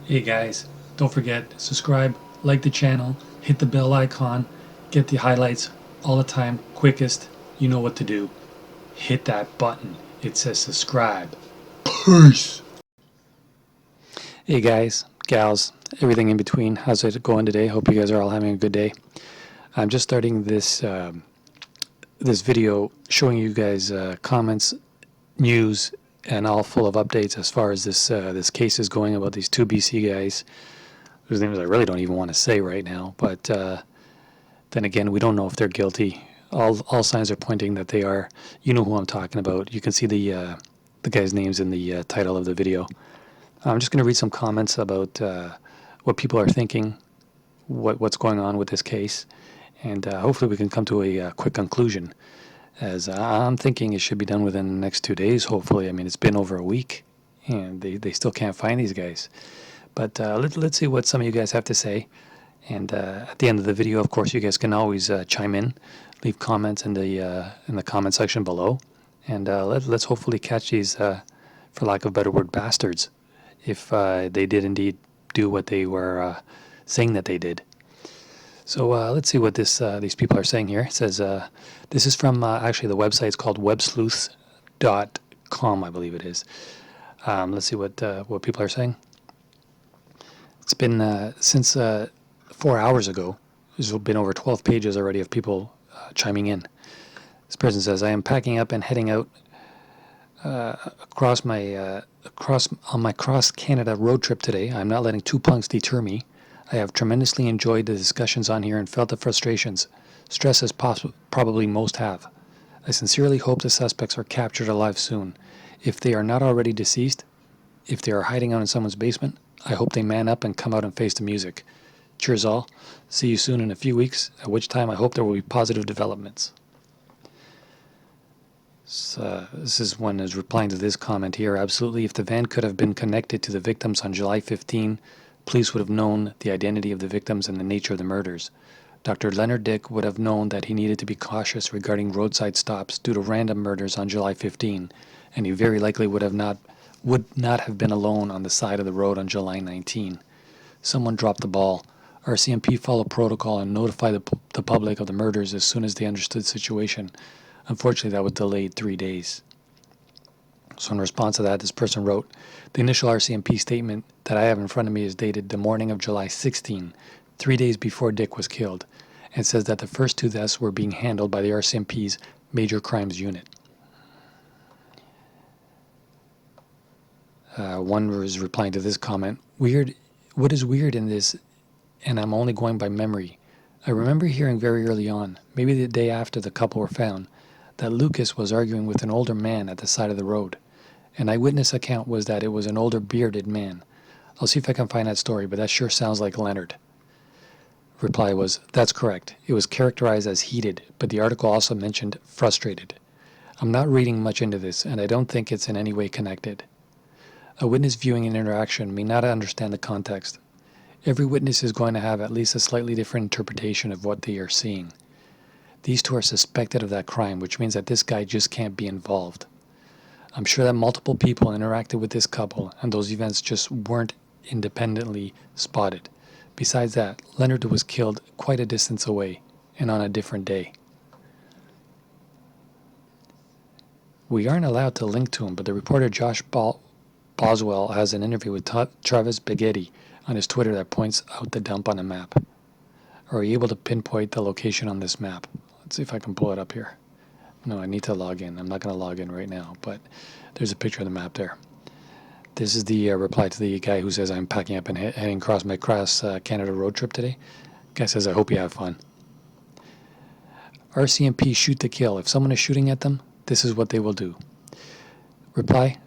Hey guys, don't forget, subscribe, like the channel, hit the bell icon, get the highlights all the time, quickest. You know what to do. Hit that button. It says subscribe. Peace! Hey guys, gals, everything in between. How's it going today? Hope you guys are all having a good day. I'm just starting this video showing you guys comments, news, and all full of updates as far as this case is going about these two BC guys whose names I really don't even want to say right now. But then again, we don't know if they're guilty. All signs are pointing that they are. You know who I'm talking about. You can see the guy's names in the title of the video. I'm just going to read some comments about what people are thinking, what's going on with this case, and hopefully we can come to a quick conclusion. As I'm thinking it should be done within the next 2 days, hopefully. I mean, it's been over a week, and they still can't find these guys. But let's see what some of you guys have to say. And at the end of the video, of course, you guys can always chime in, leave comments in the comment section below. And let's hopefully catch these, for lack of a better word, bastards, if they did indeed do what they were saying that they did. So let's see what these people are saying here. It says, this is from actually the website. It's called websleuths.com, I believe it is. Let's see what people are saying. It's been since 4 hours ago. There's been over 12 pages already of people chiming in. This person says, I am packing up and heading out on my cross Canada road trip today. I'm not letting two punks deter me. I have tremendously enjoyed the discussions on here and felt the frustrations, stress as probably most have. I sincerely hope the suspects are captured alive soon. If they are not already deceased, if they are hiding out in someone's basement, I hope they man up and come out and face the music. Cheers all. See you soon in a few weeks, at which time I hope there will be positive developments. So, this is one is replying to this comment here. Absolutely, if the van could have been connected to the victims on July 15, police would have known the identity of the victims and the nature of the murders. Dr. Leonard Dick would have known that he needed to be cautious regarding roadside stops due to random murders on July 15, and he very likely would not have been alone on the side of the road on July 19. Someone dropped the ball. RCMP followed protocol and notified the public of the murders as soon as they understood the situation. Unfortunately, that was delayed 3 days. So in response to that, this person wrote, the initial RCMP statement that I have in front of me is dated the morning of July 16, 3 days before Dick was killed, and says that the first two deaths were being handled by the RCMP's Major Crimes Unit. One was replying to this comment, weird. What is weird in this, and I'm only going by memory, I remember hearing very early on, maybe the day after the couple were found, that Lucas was arguing with an older man at the side of the road. An eyewitness account was that it was an older bearded man. I'll see if I can find that story, but that sure sounds like Leonard. Reply was, that's correct. It was characterized as heated, but the article also mentioned frustrated. I'm not reading much into this, and I don't think it's in any way connected. A witness viewing an interaction may not understand the context. Every witness is going to have at least a slightly different interpretation of what they are seeing. These two are suspected of that crime, which means that this guy just can't be involved. I'm sure that multiple people interacted with this couple, and those events just weren't independently spotted. Besides that, Leonard was killed quite a distance away, and on a different day. We aren't allowed to link to him, but the reporter Josh Boswell has an interview with Travis Beghetti on his Twitter that points out the dump on a map. Are you able to pinpoint the location on this map? Let's see if I can pull it up here. No, I need to log in. I'm not going to log in right now, but there's a picture of the map there. This is the reply to the guy who says, I'm packing up and heading across my Canada road trip today. Guy says, I hope you have fun. RCMP shoot to kill. If someone is shooting at them, this is what they will do. Reply,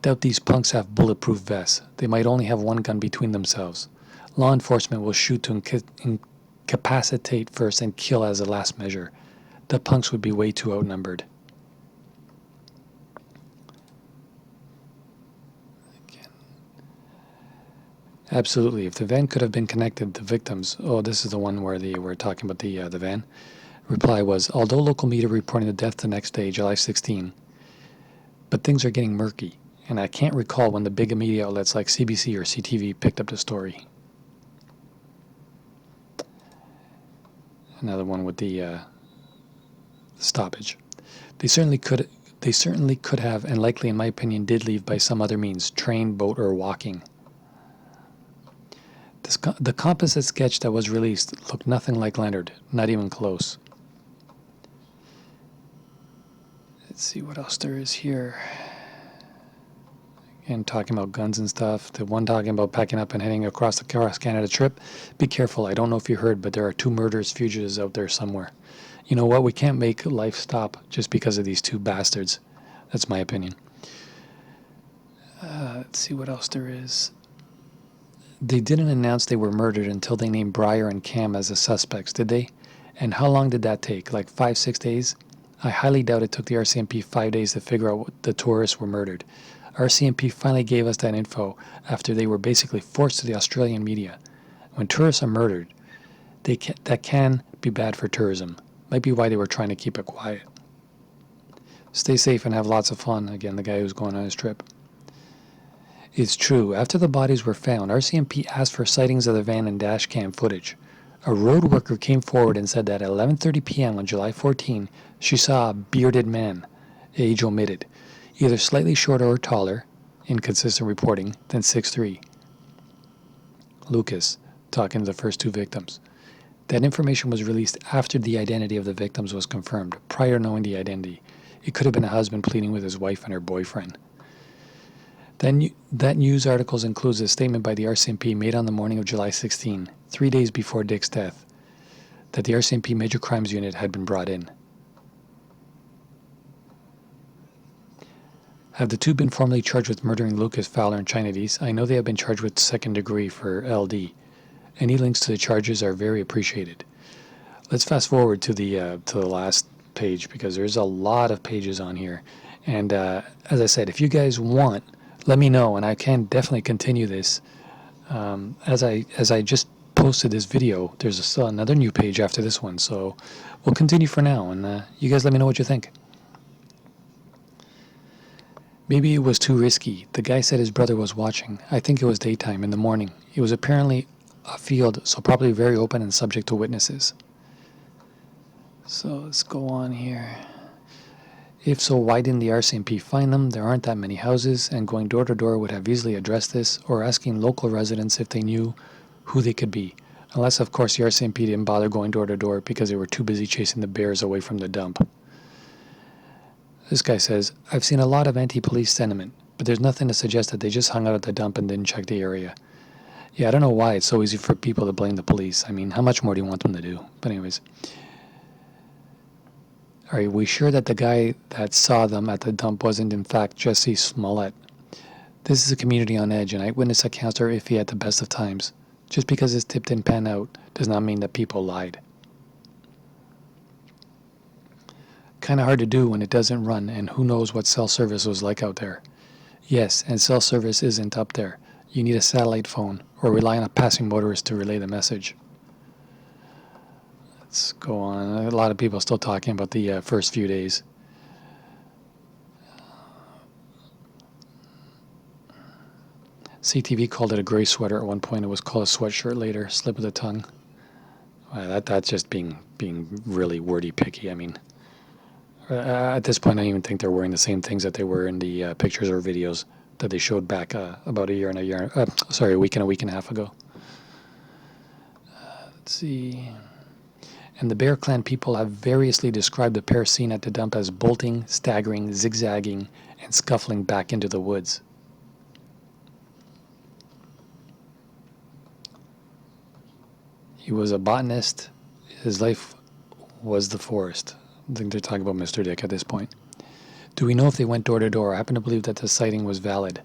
doubt these punks have bulletproof vests. They might only have one gun between themselves. Law enforcement will shoot to incapacitate first and kill as a last measure. The punks would be way too outnumbered. Again. Absolutely. If the van could have been connected to victims, oh, this is the one where they were talking about the van. Reply was, although local media reporting the death the next day, July 16, but things are getting murky, And I can't recall when the big media outlets like CBC or CTV picked up the story. Another one with the stoppage. They certainly could have, and likely, in my opinion, did leave by some other means: train, boat, or walking. The composite sketch that was released looked nothing like Leonard, not even close. Let's see what else there is here. And talking about guns and stuff. The one talking about packing up and heading across the cross-Canada trip. Be careful. I don't know if you heard, but there are 2 murderous fugitives out there somewhere. You know what? We can't make life stop just because of these 2 bastards. That's my opinion. Let's see what else there is. They didn't announce they were murdered until they named Bryer and Kam as the suspects, did they? And how long did that take? Like 5-6 days? I highly doubt it took the RCMP 5 days to figure out what the tourists were murdered. RCMP finally gave us that info after they were basically forced to the Australian media. When tourists are murdered, that can be bad for tourism. Might be why they were trying to keep it quiet. Stay safe and have lots of fun. Again, the guy who's going on his trip. It's true. After the bodies were found, RCMP asked for sightings of the van and dash cam footage. A road worker came forward and said that at 11:30 p.m. on July 14, she saw a bearded man, age omitted, either slightly shorter or taller, inconsistent reporting, than 6'3". Lucas, talking to the first 2 victims. That information was released after the identity of the victims was confirmed, prior to knowing the identity. It could have been a husband pleading with his wife and her boyfriend. That news article includes a statement by the RCMP made on the morning of July 16, 3 days before Dick's death, that the RCMP Major Crimes Unit had been brought in. Have the 2 been formally charged with murdering Lucas, Fowler, and Chinatis? I know they have been charged with 2nd degree for LD. Any links to the charges are very appreciated. Let's fast forward to the last page, because there's a lot of pages on here. And as I said, if you guys want, let me know, and I can definitely continue this. As I just posted this video, there's still another new page after this one, so we'll continue for now, and you guys let me know what you think. Maybe it was too risky. The guy said his brother was watching. I think it was daytime, in the morning. It was apparently a field, so probably very open and subject to witnesses. So let's go on here. If so, why didn't the RCMP find them? There aren't that many houses, and going door to door would have easily addressed this, or asking local residents if they knew who they could be. Unless, of course, the RCMP didn't bother going door to door because they were too busy chasing the bears away from the dump. This guy says, I've seen a lot of anti-police sentiment, but there's nothing to suggest that they just hung out at the dump and didn't check the area. Yeah, I don't know why it's so easy for people to blame the police. I mean, how much more do you want them to do? But anyways. Are we sure that the guy that saw them at the dump wasn't in fact Jesse Smollett? This is a community on edge, and eyewitness accounts are iffy at the best of times. Just because it's tip didn't pan out does not mean that people lied. Kind of hard to do when it doesn't run, and who knows what cell service was like out there. Yes, and cell service isn't up there. You need a satellite phone, or rely on a passing motorist to relay the message. Let's go on. A lot of people are still talking about the first few days. CTV called it a gray sweater at one point. It was called a sweatshirt later. Slip of the tongue. Well, that's just being really wordy picky. I mean, at this point, I don't even think they're wearing the same things that they were in the pictures or videos that they showed back about a week and a half ago. Let's see. And the Bear Clan people have variously described the pair seen at the dump as bolting, staggering, zigzagging, and scuffling back into the woods. He was a botanist. His life was the forest. I think they're talking about Mr. Dick at this point. Do we know if they went door to door? I happen to believe that the sighting was valid.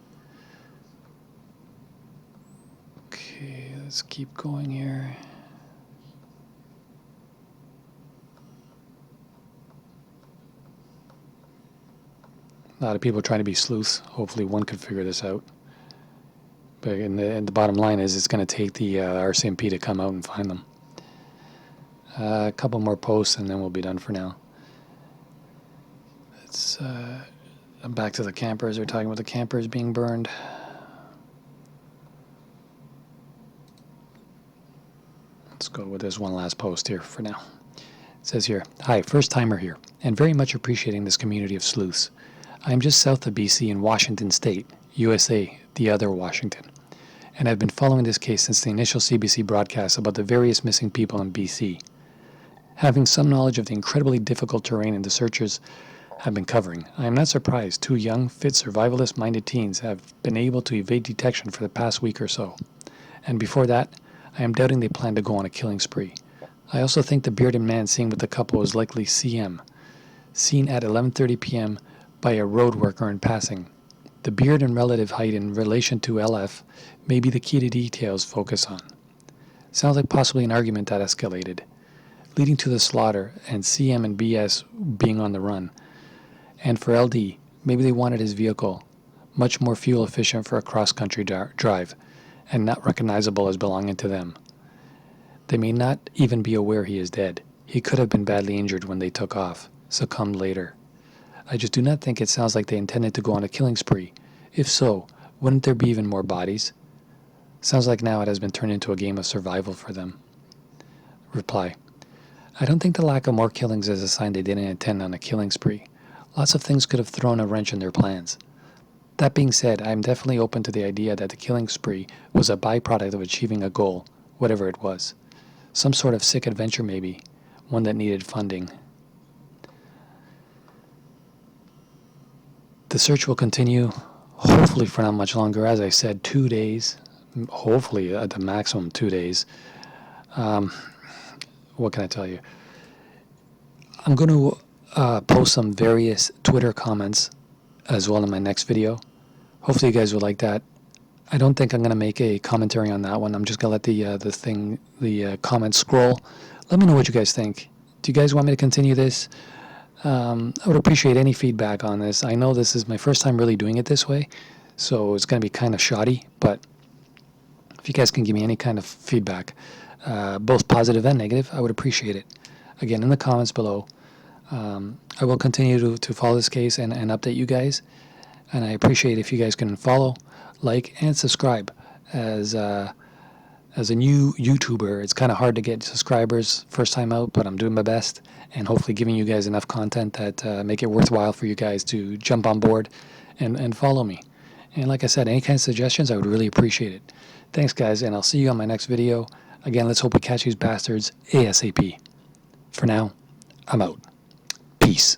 Okay, let's keep going here. A lot of people trying to be sleuths. Hopefully one could figure this out. But the bottom line is it's going to take the RCMP to come out and find them. A couple more posts and then we'll be done for now. Let's back to the campers. They're talking about the campers being burned. Let's go with this one last post here for now. It says here, "Hi, first timer here, and very much appreciating this community of sleuths. I am just south of BC in Washington State, USA, the other Washington, and I've been following this case since the initial CBC broadcast about the various missing people in BC. Having some knowledge of the incredibly difficult terrain the searchers have been covering, I am not surprised 2 young, fit, survivalist-minded teens have been able to evade detection for the past week or so. And before that, I am doubting they plan to go on a killing spree. I also think the bearded man seen with the couple was likely CM, seen at 11:30 p.m. by a road worker in passing. The beard and relative height in relation to LF may be the key to details focus on. Sounds like possibly an argument that escalated, leading to the slaughter and CM and BS being on the run. And for LD, maybe they wanted his vehicle, much more fuel efficient for a cross-country drive, and not recognizable as belonging to them. They may not even be aware he is dead. He could have been badly injured when they took off, succumbed later. I just do not think it sounds like they intended to go on a killing spree. If so, wouldn't there be even more bodies? Sounds like now it has been turned into a game of survival for them." Reply: I don't think the lack of more killings is a sign they didn't intend on a killing spree. Lots of things could have thrown a wrench in their plans. That being said, I am definitely open to the idea that the killing spree was a byproduct of achieving a goal, whatever it was. Some sort of sick adventure maybe, one that needed funding. The search will continue, hopefully for not much longer. As I said, 2 days, hopefully at the maximum 2 days. What can I tell you? I'm going to post some various Twitter comments as well in my next video. Hopefully you guys will like that. I don't think I'm going to make a commentary on that one. I'm just going to let the comments scroll. Let me know what you guys think. Do you guys want me to continue this? I would appreciate any feedback on this. I know this is my first time really doing it this way, so it's going to be kind of shoddy, but if you guys can give me any kind of feedback, both positive and negative, I would appreciate it. Again, in the comments below. I will continue to follow this case and update you guys, and I appreciate if you guys can follow, like, and subscribe. As a new YouTuber, it's kind of hard to get subscribers first time out, but I'm doing my best, and hopefully giving you guys enough content that make it worthwhile for you guys to jump on board and follow me. And like I said, any kind of suggestions, I would really appreciate it. Thanks, guys, and I'll see you on my next video. Again, let's hope we catch these bastards ASAP. For now, I'm out. Peace.